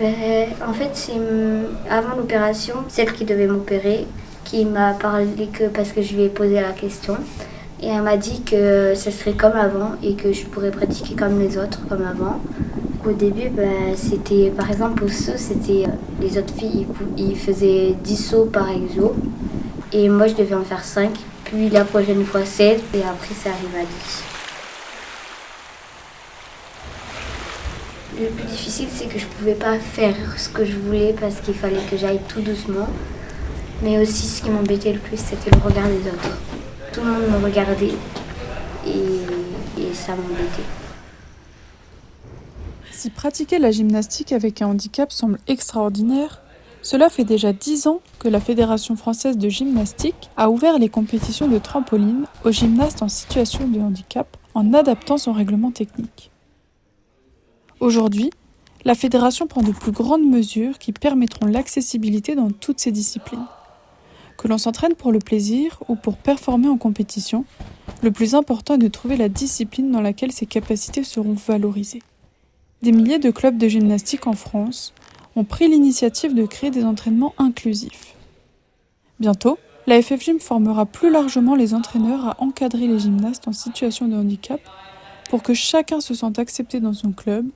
En fait, c'est avant l'opération, celle qui devait m'opérer, qui m'a parlé que parce que je lui ai posé la question. Et elle m'a dit que ça serait comme avant et que je pourrais pratiquer comme les autres, comme avant. Au début, c'était, par exemple, au saut, c'était les autres filles, ils faisaient 10 sauts par exo. Et moi, je devais en faire 5. Puis la prochaine fois, 16. Et après, ça arrive à 10. Le plus difficile, c'est que je ne pouvais pas faire ce que je voulais parce qu'il fallait que j'aille tout doucement. Mais aussi, ce qui m'embêtait le plus, c'était le regard des autres. Tout le monde me regardait et ça m'embêtait. Si pratiquer la gymnastique avec un handicap semble extraordinaire, cela fait déjà 10 ans que la Fédération française de gymnastique a ouvert les compétitions de trampoline aux gymnastes en situation de handicap en adaptant son règlement technique. Aujourd'hui, la fédération prend de plus grandes mesures qui permettront l'accessibilité dans toutes ces disciplines. Que l'on s'entraîne pour le plaisir ou pour performer en compétition, le plus important est de trouver la discipline dans laquelle ses capacités seront valorisées. Des milliers de clubs de gymnastique en France ont pris l'initiative de créer des entraînements inclusifs. Bientôt, la FFGym formera plus largement les entraîneurs à encadrer les gymnastes en situation de handicap pour que chacun se sente accepté dans son club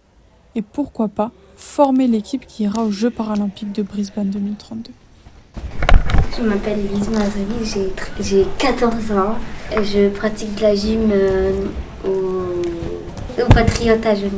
et pourquoi pas former l'équipe qui ira aux Jeux paralympiques de Brisbane 2032. Je m'appelle Elise Mazari, j'ai 14 ans. Je pratique de la gym au Patriote à Genève.